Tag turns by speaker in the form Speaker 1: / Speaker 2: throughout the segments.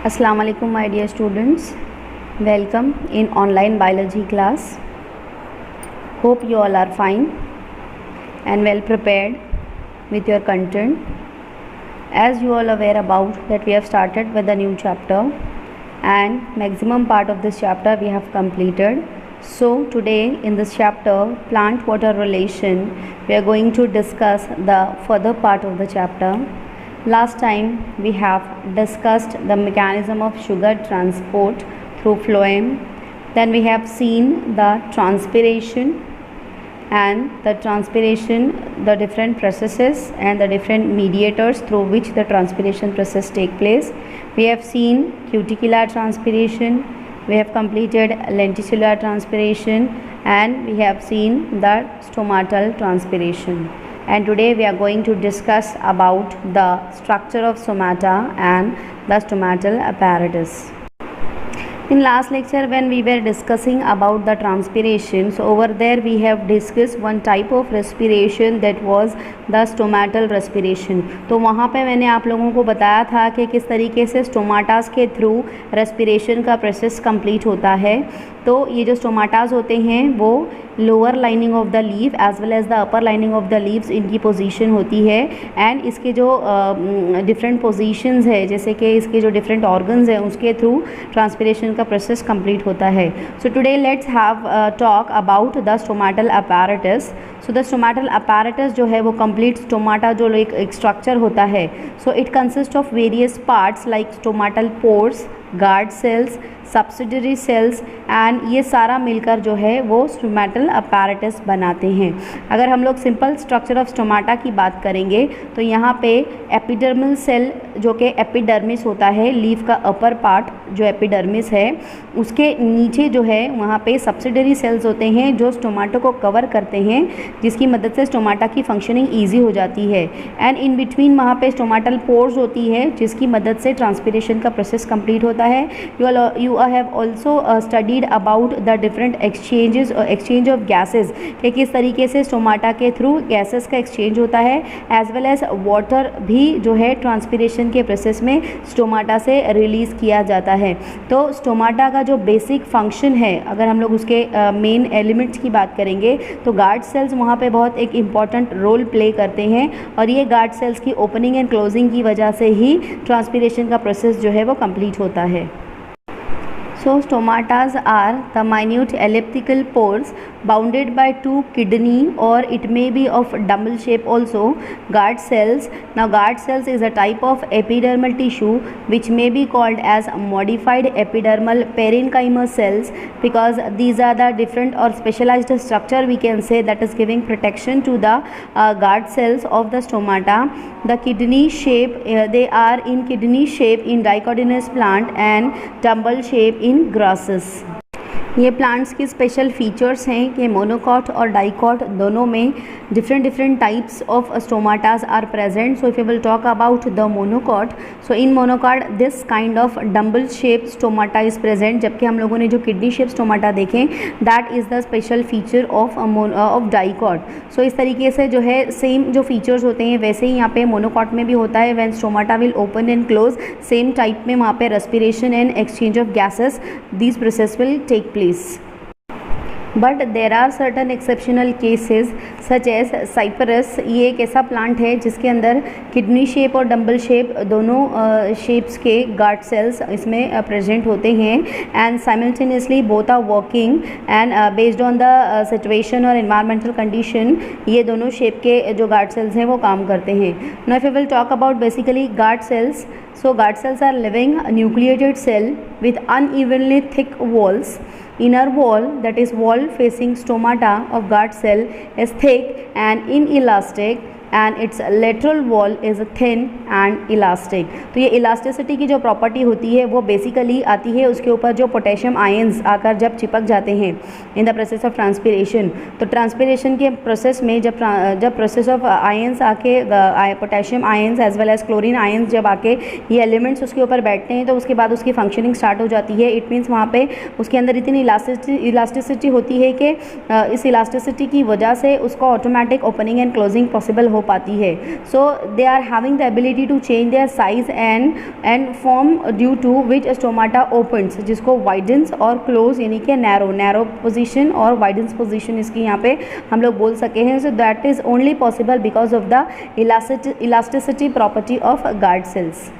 Speaker 1: Assalamu alaikum my dear students, welcome in online biology class. Hope you all are fine and well prepared with your content. As you all aware about that we have started with a new chapter and maximum part of this chapter we have completed. So today in this chapter plant water relation we are going to discuss the further part of the chapter. Last time we have discussed the mechanism of sugar transport through phloem. Then we have seen the transpiration and the different processes and the different mediators through which the transpiration process take place. We have seen cuticular transpiration, we have completed lenticular transpiration, and we have seen the stomatal transpiration. And today we are going to discuss about the structure of stomata and the stomatal apparatus. In last lecture when we were discussing about the transpiration, so over there we have discussed one type of respiration that was the stomatal respiration. तो वहाँ पे मैंने आप लोगों को बताया था कि किस तरीके से स्टोमाटास के थ्रू रेस्पिरेशन का प्रोसेस कंप्लीट होता है. तो ये जो स्टोमाटास होते हैं वो lower lining of the leaf as well as the upper lining of the leaves इनकी पोजीशन होती है. एंड इसके जो डिफरेंट पोजीशंस है, जैसे कि इसके जो डिफरेंट ऑर्गन्स हैं उसके थ्रू ट्रांसपिरेशन का प्रोसेस कंप्लीट होता है. So today let's have talk about the stomatal apparatus. So the stomatal apparatus जो है वो कंप्लीट स्टोमाटा जो एक स्ट्रक्चर होता है. So it consist of various parts like stomatal pores, guard cells, subsidiary cells, and ये सारा मिलकर जो है वो स्टोमाटल अपैरेटस बनाते हैं. अगर हम लोग सिंपल स्ट्रक्चर ऑफ स्टोमाटा की बात करेंगे तो यहाँ पे एपिडर्मल सेल जो कि एपिडर्मिस होता है, लीफ का अपर पार्ट जो एपिडर्मिस है उसके नीचे जो है वहाँ पे सब्सिडरी सेल्स होते हैं जो स्टोमाटो को कवर करते हैं, जिसकी मदद से स्टोमाटा की फंक्शनिंग ईजी हो जाती है. एंड इन बिटवीन वहाँ पे स्टोमाटल पोर्स होती है जिसकी मदद से ट्रांसपिरेशन का प्रोसेस कंप्लीट होता है. You have also studied about the different exchange of gases कि किस तरीके से स्टोमाटा के थ्रू गैसेस का एक्सचेंज होता है, एज वेल एज वाटर भी जो है ट्रांसपिरेशन के प्रोसेस में स्टोमाटा से रिलीज़ किया जाता है. तो स्टोमाटा का जो बेसिक फंक्शन है, अगर हम लोग उसके मेन एलिमेंट्स की बात करेंगे तो गार्ड सेल्स वहाँ पे बहुत एक इम्पॉर्टेंट रोल प्ले करते हैं, और ये गार्ड सेल्स की ओपनिंग एंड क्लोजिंग की वजह से ही ट्रांसपिरेशन का प्रोसेस जो है वो कंप्लीट होता है. So stomatas are the minute elliptical pores bounded by two kidney, or it may be of dumbbell shape also, guard cells. Now guard cells is a type of epidermal tissue which may be called as modified epidermal parenchyma cells, because these are the different or specialized structure we can say that is giving protection to the guard cells of the stomata. The kidney shape, they are in kidney shape in dicotyledonous plant and dumbbell shape in grasses. ये plants की special features हैं कि monocot और dicot दोनों में different types of stomatas are present. So if you will talk about the monocot, so in monocot this kind of dumbbell shape stomata is present, जबकि हम लोगों ने जो किडनी शेप स्टोमाटा देखें that is the special feature of dicot. So इस तरीके से जो है सेम जो फीचर्स होते हैं वैसे ही यहाँ पे मोनोकॉट में भी होता है. When stomata will open and close, same type में वहाँ पे respiration and exchange of gases, this process will take place. But there are certain exceptional cases such as cyperus. ये एक ऐसा प्लांट है जिसके अंदर किडनी शेप और डम्बल शेप दोनों शेप्स के गार्ड सेल्स इसमें प्रेजेंट होते हैं, and simultaneously both are working, and based on the situation और एनवायरमेंटल कंडीशन ये दोनों शेप के जो गार्ड सेल्स हैं वो काम करते हैं. Now if we will talk about basically guard cells, so guard cells are living nucleated cell with unevenly thick walls. Inner wall, that is wall facing stomata of guard cell, is thick and inelastic, and its lateral wall is thin and elastic. तो ये elasticity की जो property होती है वो basically आती है उसके ऊपर जो पोटेशियम आयंस आकर जब चिपक जाते हैं in the process of transpiration. तो ट्रांसपिरेशन के प्रोसेस में जब प्रोसेस ऑफ आयंस आके potassium ions as well as chlorine ions जब आके ये एलिमेंट्स उसके ऊपर बैठते हैं तो उसके बाद उसकी फंक्शनिंग स्टार्ट हो जाती है. इट मीन्स वहाँ पे उसके अंदर इतनी इलास्टिसिटी होती है कि इस इलास्टिसिटी की वजह से उसको automatic opening and closing possible हो पाती है. So they are having the ability to change their size and form due to which stomata opens, जिसको वाइडन्स और क्लोज यानी कि नैरो पोजिशन और वाइडन्स पोजिशन इसकी यहाँ पे हम लोग बोल सके हैं. So that is only possible because of the elasticity property of guard cells.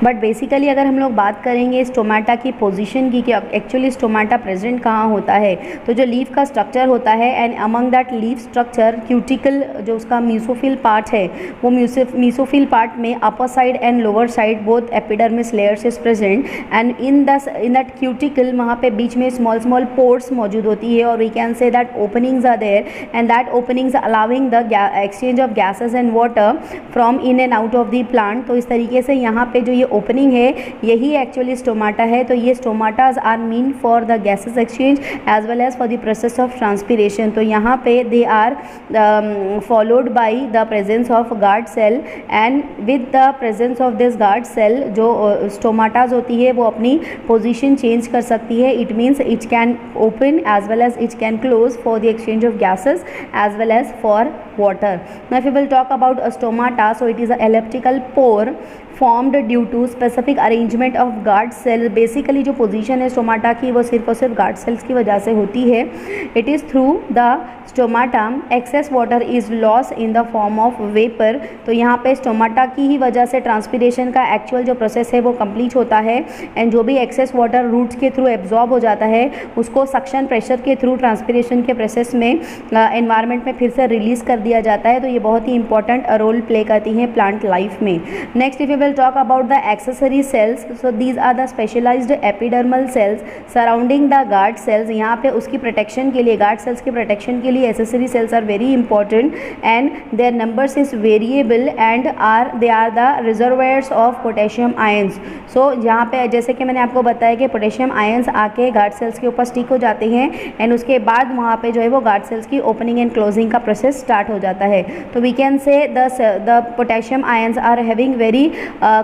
Speaker 1: But basically अगर हम लोग बात करेंगे स्टोमाटा की पोजीशन की कि एक्चुअली स्टोमाटा प्रेजेंट कहाँ होता है, तो जो लीफ का स्ट्रक्चर होता है and among that leaf structure cuticle जो उसका म्यूसोफिल पार्ट है, वो म्यूसोफिल पार्ट में upper side and lower side both epidermis layers is present and in that cuticle वहाँ पे बीच में स्मॉल पोर्स मौजूद होती है और we can say that openings are there and that openings allowing the exchange of gases and water from in and out of the plant. तो इस तरीके से यहाँ पे जो ये ओपनिंग है यही एक्चुअली स्टोमाटा है. तो ये stomatas are meant for the gases exchange as well as for the process of transpiration. तो यहाँ पे they are followed by the presence of guard cell and with the presence of this guard cell जो stomatas होती है वो अपनी position change कर सकती है. It means it can open as well as it can close for the exchange of gases as well as for water. Now if we will talk about a stomata, so it is an elliptical pore formed due to specific arrangement of guard cell. Basically जो position है stomata की वो सिर्फ और सिर्फ guard cells की वजह से होती है. It is through the stomata excess water is loss in the form of vapour. तो यहाँ पे स्टोमाटा की ही वजह से ट्रांसपीरेशन का एक्चुअल जो प्रोसेस है वो कंप्लीट होता है एंड जो भी एक्सेस वाटर रूट्स के थ्रू एब्जॉर्ब हो जाता है उसको सक्शन प्रेशर के थ्रू ट्रांसपीरेशन के प्रोसेस में एनवायरनमेंट में फिर से रिलीज कर दिया जाता है. तो ये बहुत ही इंपॉर्टेंट रोल प्ले करती हैं प्लांट लाइफ में. Next if you will talk about the accessory cells, so these are the specialized epidermal cells surrounding the guard cells. यहाँ पे उसकी प्रोटेक्शन के लिए गार्ड सेल्स की प्रोटेक्शन के लिए accessory cells are very important and their numbers is variable and they are the reservoirs of potassium ions. so यहाँ पे जैसे कि मैंने आपको बताया कि पोटेशियम आयंस आके गार्ड सेल्स के ऊपर स्टिक हो जाते हैं एंड उसके बाद वहाँ पे जो है वो गार्ड सेल्स की ओपनिंग एंड क्लोजिंग का प्रोसेस स्टार्ट हो जाता है. तो we can say the potassium ions are having very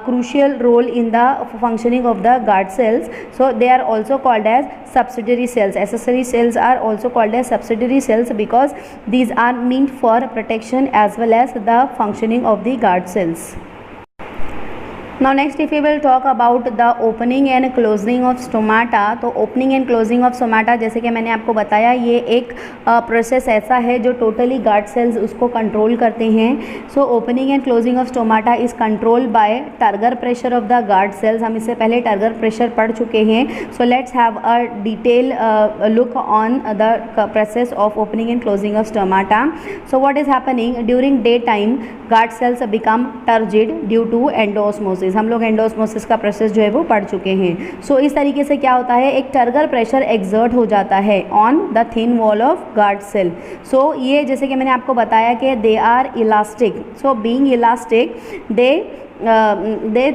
Speaker 1: crucial role in the functioning of the guard cells. So they are also called as subsidiary cells. Accessory cells are also called as subsidiary cells because these are meant for protection as well as the functioning of the guard cells. Now next if we will talk about the opening and closing of stomata, तो opening and closing of stomata जैसे कि मैंने आपको बताया ये एक process ऐसा है जो टोटली गार्ड सेल्स उसको कंट्रोल करते हैं. So opening and closing of stomata is control by turgor pressure of the guard cells. हम इससे पहले टर्गर प्रेशर पढ़ चुके हैं. So let's have a detail look on the process of opening and closing of stomata. So what is happening during day time guard cells become turgid due to endosmosis. हम लोग endosmosis का process जो है वो पढ़ चुके हैं. सो इस तरीके से क्या होता है एक टर्गर प्रेशर एक्सर्ट हो जाता है on the thin wall of guard cell. So ये जैसे कि मैंने आपको बताया कि they are elastic. So being elastic they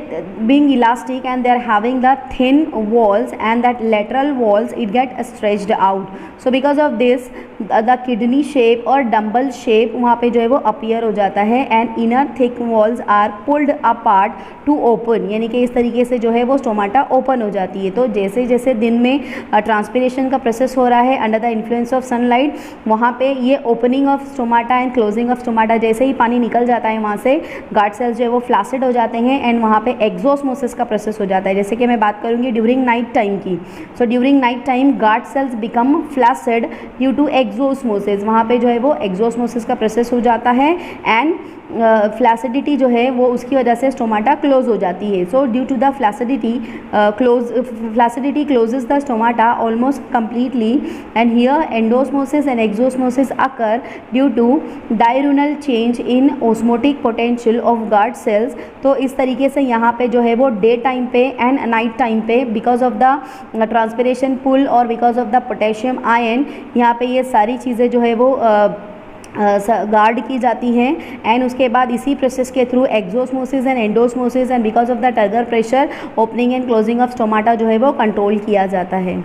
Speaker 1: being elastic and they are having the thin walls and that lateral walls it get stretched out. So because of this the kidney shape और dumbbell shape वहाँ पे जो है वो appear हो जाता है and inner thick walls are pulled apart to open. यानी कि इस तरीके से जो है वो स्टोमाटा ओपन हो जाती है. तो जैसे जैसे दिन में ट्रांसपीरेशन का प्रोसेस हो रहा है under the influence of sunlight वहाँ पे ये opening of stomata and closing of stomata जैसे ही पानी निकल जाता है वहाँ से गार्ड सेल्स जो है वो फ्लैसिड हो जाते हैं एंड वहाँ पे एक्सोस्मोसिस का प्रोसेस हो जाता है. जैसे कि मैं बात करूँगी ड्यूरिंग नाइट टाइम की. So during night time guard cells become flaccid due to exosmosis. वहाँ पे जो है वो एक्सोस्मोसिस का प्रोसेस हो जाता है एंड फ्लैसिडिटी जो है वो उसकी वजह से स्टोमाटा क्लोज हो जाती है. So due to the flaccidity closes the stomata almost completely and here endosmosis and exosmosis occur due to diurnal change in osmotic potential of guard cells. तो इस तरीके से यहाँ पे जो है वो डे टाइम पे एंड नाइट टाइम पे because of the transpiration pull और because of the potassium ion यहाँ पे ये सारी चीज़ें जो है वो गार्ड की जाती हैं एंड उसके बाद इसी प्रोसेस के through exosmosis and endosmosis and because of the turgor pressure opening and closing of stomata जो है वो कंट्रोल किया जाता है.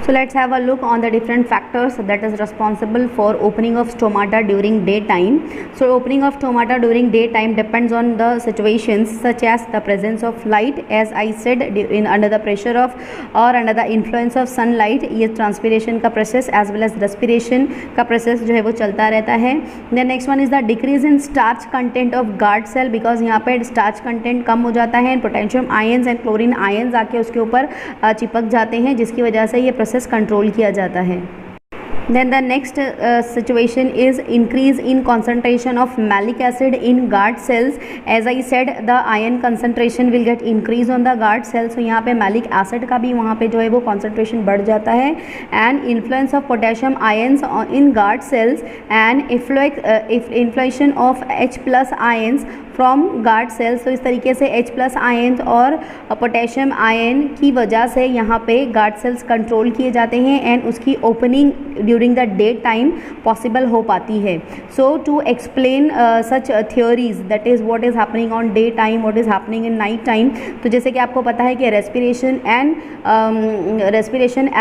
Speaker 1: So let's have a look on the different factors that is responsible for opening of stomata during daytime. So opening of stomata during daytime depends on the situations such as the presence of light, as I said, in under the pressure of or under the influence of sunlight, ये transpiration का process as well as respiration का process जो है वो चलता रहता है. Then next one is the decrease in starch content of guard cell, because यहाँ पे starch content कम हो जाता है, potassium ions and chlorine ions आके उसके ऊपर चिपक जाते हैं, जिसकी वजह से ये प्रोसेस कंट्रोल किया जाता है. Then the next situation is increase in concentration of malic acid in guard cells. As I said, the ion concentration will get increase on the guard cells. So यहाँ पे malic acid का भी वहाँ पे जो है वो concentration बढ़ जाता है. And influence of potassium ions in guard cells and influation of H plus ions from guard cells. तो इस तरीके से H प्लस आयन और पोटेशियम आयन की वजह से यहाँ पे गार्ड सेल्स कंट्रोल किए जाते हैं एंड उसकी opening during the day time possible हो पाती है. So to explain such theories, that is what is happening on day time, what is happening in night time. तो जैसे कि आपको पता है कि respiration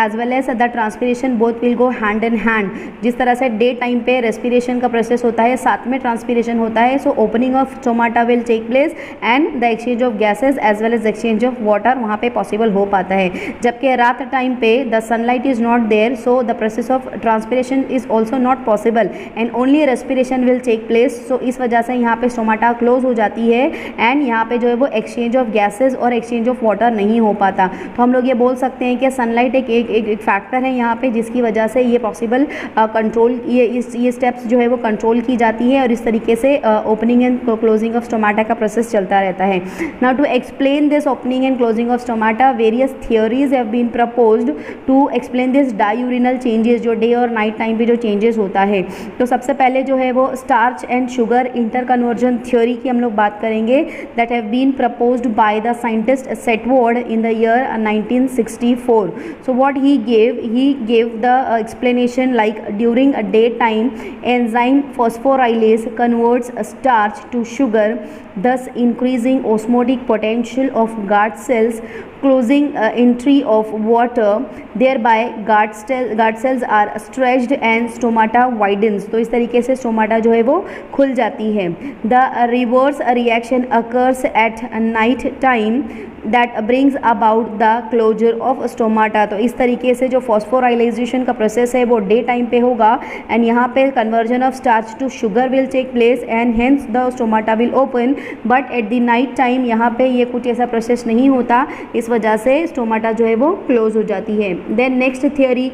Speaker 1: as well as the transpiration both will go hand in hand. जिस तरह से डे टाइम पे रेस्पिरेशन का प्रोसेस होता है, साथ में ट्रांसपिरेशन होता है. So opening of stomata will take place and the exchange of gases as well as exchange of water वहाँ पे possible हो पाता है. जबकि रात टाइम पे the sunlight is not there, so the process of transpiration is also not possible and only respiration will take place. so इस वजह से यहाँ पे स्टोमाटा क्लोज हो जाती है एंड यहाँ पे जो है वो exchange of gases और exchange of water नहीं हो पाता. तो हम लोग ये बोल सकते हैं कि सनलाइट एक फैक्टर है यहाँ पे, जिसकी वजह से ये पॉसिबल कंट्रोल ये स्टेप्स जो है वो कंट्रोल की जाती है और इस तरीके से opening and closing of stomata का प्रोसेस चलता रहता है. Now to explain this opening and closing of stomata, various theories have been proposed to explain this diurnal changes, जो डे और नाइट टाइम पे जो चेंजेस होता है. तो सबसे पहले जो है वो starch and sugar inter conversion theory की हम लोग बात करेंगे, that have been proposed by the scientist Steward in the year 1964. So what he gave the explanation like during a day time enzyme phosphorylase converts starch to sugar, thus increasing osmotic potential of guard cells, closing entry of water, thereby guard cells are stretched and stomata widens. तो इस तरीके से stomata जो है वो खुल जाती है. The reverse reaction occurs at night time that brings about the closure of stomata. तो इस तरीके से जो फॉस्फोराइलेशन का प्रोसेस है वो डे टाइम पे होगा एंड यहाँ पे conversion of starch to sugar will take place and hence the stomata will open. But at the night time यहाँ पे ये कुछ ऐसा प्रोसेस नहीं होता, इस वजह से स्टोमाटा जो है वो क्लोज हो जाती है. Then next theory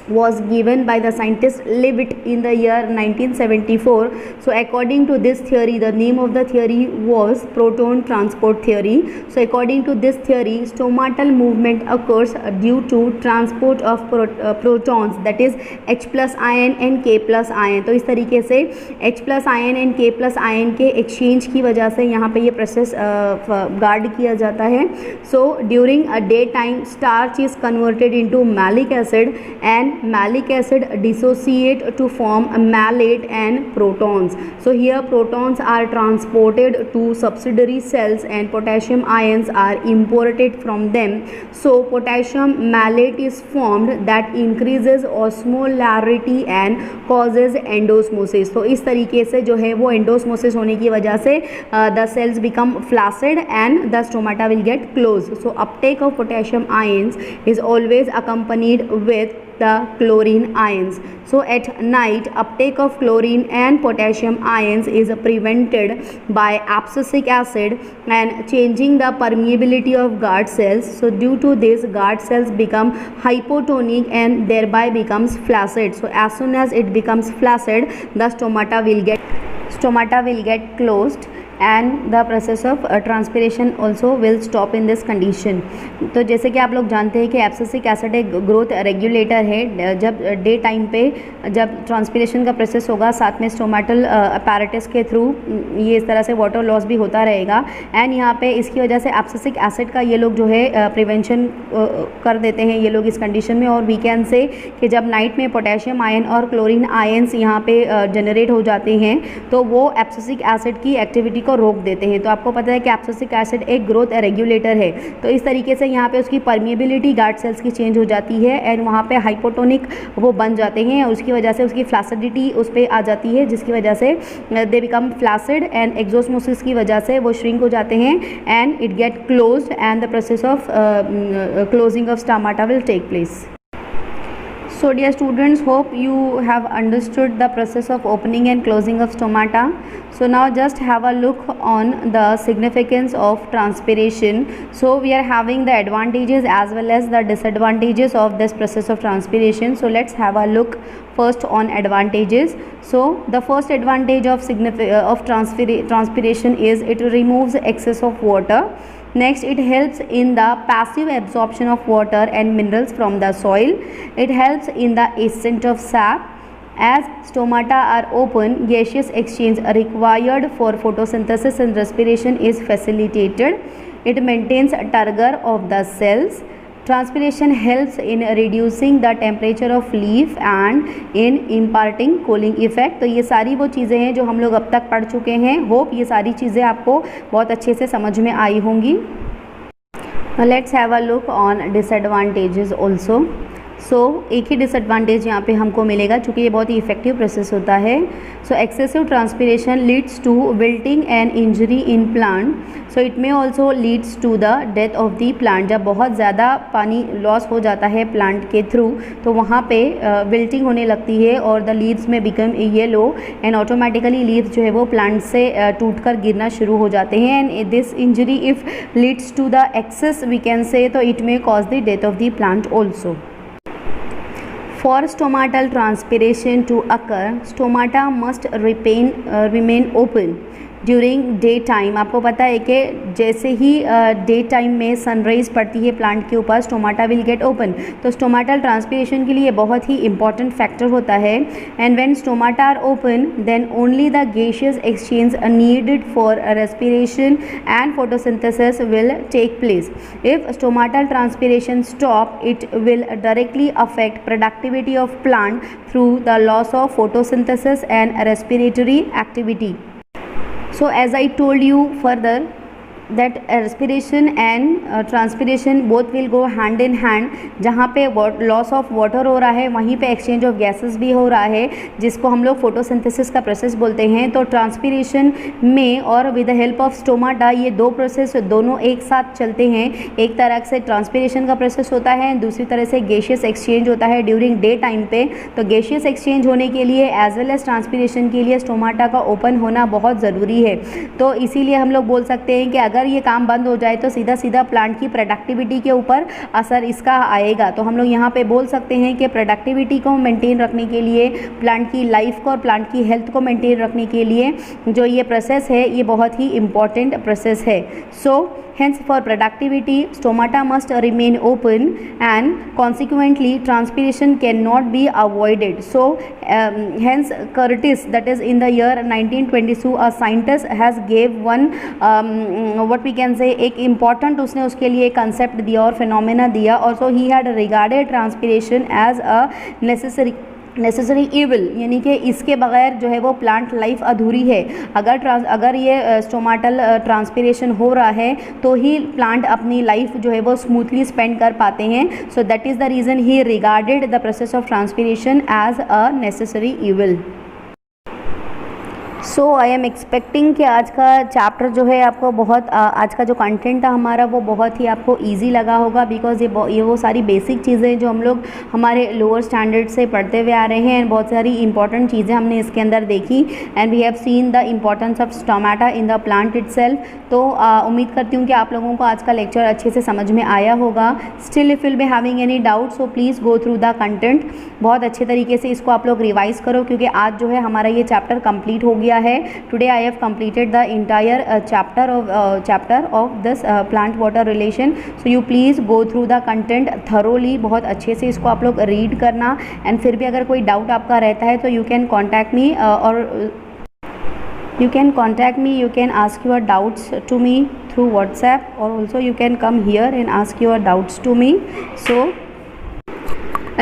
Speaker 1: was given by the scientist Leavitt in the year 1974. So according to this theory, the name of the theory was proton transport theory. So according to this theory, stomatal movement occurs due to transport of protons, that is H plus ion and K plus ion. तो इस तरीके से H plus ion and K plus ion के exchange की वजह से यहाँ पे ये process guard किया जाता है. So during a day time, starch is converted into malic acid and malic acid dissociate to form malate and protons. So here protons are transported to subsidiary cells and potassium ions are imported from them. So potassium malate is formed that increases osmolarity and causes endosmosis. तो इस तरीके से जो है वो endosmosis होने की वजह से the cells become flaccid and the stomata will get closed. So uptake of potassium ions is always accompanied with the chlorine ions. So at night, uptake of chlorine and potassium ions is prevented by abscisic acid and changing the permeability of guard cells. So due to this, guard cells become hypotonic and thereby becomes flaccid. So as soon as it becomes flaccid, the stomata will get closed and the process of transpiration also will stop in this condition. तो जैसे कि आप लोग जानते हैं कि abscisic acid एक growth regulator है. जब डे टाइम पे जब ट्रांसपिरेशन का प्रोसेस होगा, साथ में स्टोमेटल अपैरेटस के थ्रू ये इस तरह से वाटर लॉस भी होता रहेगा एंड यहाँ पे इसकी वजह से एब्सिसिक एसिड का ये लोग जो है प्रिवेंशन कर देते हैं ये लोग इस कंडीशन में. और वी कैन से कि जब नाइट में पोटेशियम आयन और क्लोरीन आयन्स यहाँ पे जनरेट हो जाते हैं तो वो एब्सिसिक एसिड की एक्टिविटी को रोक देते हैं। तो आपको पता है कि एब्सिसिक एसिड एक ग्रोथ रेगुलेटर है, तो इस तरीके से यहाँ पे उसकी परमिएबिलिटी गार्ड सेल्स की चेंज हो जाती है एंड वहाँ पे हाइपोटोनिक वो बन जाते हैं और उसकी वजह से उसकी फ्लासिडिटी उस पर आ जाती है, जिसकी वजह से they become flaccid and exosmosis की वजह से वो श्रिंक हो जाते हैं and it get closed and the process of closing of stomata will take place. So dear students, hope you have understood the process of opening and closing of stomata. So now just have a look on the significance of transpiration. So we are having the advantages as well as the disadvantages of this process of transpiration. So let's have a look first on advantages. So the first advantage of transpiration is it removes excess of water. Next, it helps in the passive absorption of water and minerals from the soil. It helps in the ascent of sap. As stomata are open, gaseous exchange required for photosynthesis and respiration is facilitated. It maintains turgor of the cells. Transpiration helps in reducing the temperature of leaf and in imparting cooling effect. तो ये सारी वो चीज़ें हैं जो हम लोग अब तक पढ़ चुके हैं. होप ये सारी चीज़ें आपको बहुत अच्छे से समझ में आई होंगी. Now let's have a look on disadvantages also. सो एक ही डिसएडवांटेज यहाँ पे हमको मिलेगा, चूँकि ये बहुत ही इफेक्टिव प्रोसेस होता है. So excessive transpiration leads to wilting and injury in plant. So it may also leads to the death of the plant. जब बहुत ज़्यादा पानी लॉस हो जाता है प्लांट के थ्रू तो वहाँ पे विल्टिंग होने लगती है और द लीव्स में become yellow and automatically leaves जो है वो प्लांट से टूट कर गिरना शुरू हो जाते हैं. And this injury if leads to the excess we can say, तो it may cause the death of the plant also. For stomatal transpiration to occur, stomata must remain open during day time. आपको पता है कि जैसे ही day time में sunrise पड़ती है प्लांट के ऊपर, स्टोमाटा विल गेट ओपन. तो स्टोमाटल ट्रांसपिरेशन के लिए बहुत ही इंपॉर्टेंट फैक्टर होता है. And when stomata are open then only the gaseous exchange needed for respiration and photosynthesis will take place. If stomatal transpiration stop it will directly affect productivity of plant through the loss of photosynthesis and respiratory activity. So as I told you further that respiration and transpiration both will go hand in hand. जहाँ पे loss of water हो रहा है वहीं पे exchange of gases भी हो रहा है, जिसको हम लोग फोटोसिंथेसिस का प्रोसेस बोलते हैं. तो ट्रांसपिरेशन में और with the help of stomata ये दो प्रोसेस दोनों एक साथ चलते हैं. एक तरह से ट्रांसपिरेशन का प्रोसेस होता है, दूसरी तरह से गैसियस एक्सचेंज होता है ड्यूरिंग डे टाइम पे. तो गैसियस एक्सचेंज होने के लिए एज वेल एज ट्रांसपिरेशन के लिए स्टोमाटा का ओपन होना बहुत ज़रूरी है. तो इसीलिए हम लोग बोल सकते हैं कि अगर ये काम बंद हो जाए तो सीधा सीधा प्लांट की प्रोडक्टिविटी के ऊपर असर इसका आएगा. तो हम लोग यहाँ पे बोल सकते हैं कि प्रोडक्टिविटी को मेंटेन रखने के लिए, प्लांट की लाइफ को और प्लांट की हेल्थ को मेंटेन रखने के लिए जो ये प्रोसेस है ये बहुत ही इम्पॉर्टेंट प्रोसेस है. सो hence for productivity stomata must remain open and consequently transpiration cannot be avoided. So hence Curtis, that is in the year 1922, a scientist has gave one what we can say एक important उसने उसके लिए concept दिया और phenomena दिया. Also he had regarded transpiration as a necessary evil, यानी कि इसके बगैर जो है वो प्लांट लाइफ अधूरी है. अगर ये स्टोमाटल ट्रांसपिरेशन हो रहा है तो ही प्लांट अपनी लाइफ जो है वो स्मूथली स्पेंड कर पाते हैं. So that is the reason he regarded the process of transpiration as a necessary evil. So I am expecting कि आज का चैप्टर जो है आपको बहुत आज का जो कंटेंट था हमारा वो बहुत ही आपको इजी लगा होगा, बिकॉज ये वो सारी बेसिक चीज़ें जो हम लोग हमारे लोअर स्टैंडर्ड से पढ़ते हुए आ रहे हैं एंड बहुत सारी इंपॉर्टेंट चीज़ें हमने इसके अंदर देखी and we have seen the importance of stomata in the plant itself. तो उम्मीद करती हूँ कि आप लोगों को आज का लेक्चर अच्छे से समझ में आया होगा. Still if will be having any doubt so please go through the content. बहुत अच्छे तरीके से इसको आप लोग रिवाइज करो, क्योंकि आज जो है हमारा ये चैप्टर कंप्लीट हो गया है. Today I have completed the entire chapter of this plant water relation. So you please go through the content thoroughly. बहुत अच्छे से इसको आप लोग रीड करना एंड फिर भी अगर कोई डाउट आपका रहता है तो you can contact me you can ask your doubts to me through WhatsApp, or also you can come here and ask your doubts to me. So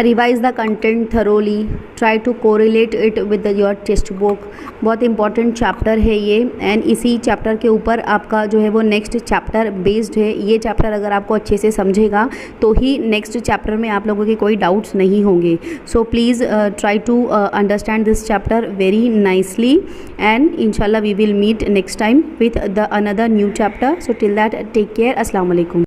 Speaker 1: revise the content thoroughly, try to corelate it with your textbook. बहुत important chapter है ये, and इसी chapter के ऊपर आपका जो है वो नेक्स्ट चैप्टर बेस्ड है। ये चैप्टर अगर आपको अच्छे से समझेगा तो ही नेक्स्ट चैप्टर में आप लोगों के कोई डाउट्स नहीं होंगे। So please try to understand this chapter very nicely, and इंशाल्लाह we will meet next time with the another new chapter. So till that, take care. Assalamu alaikum.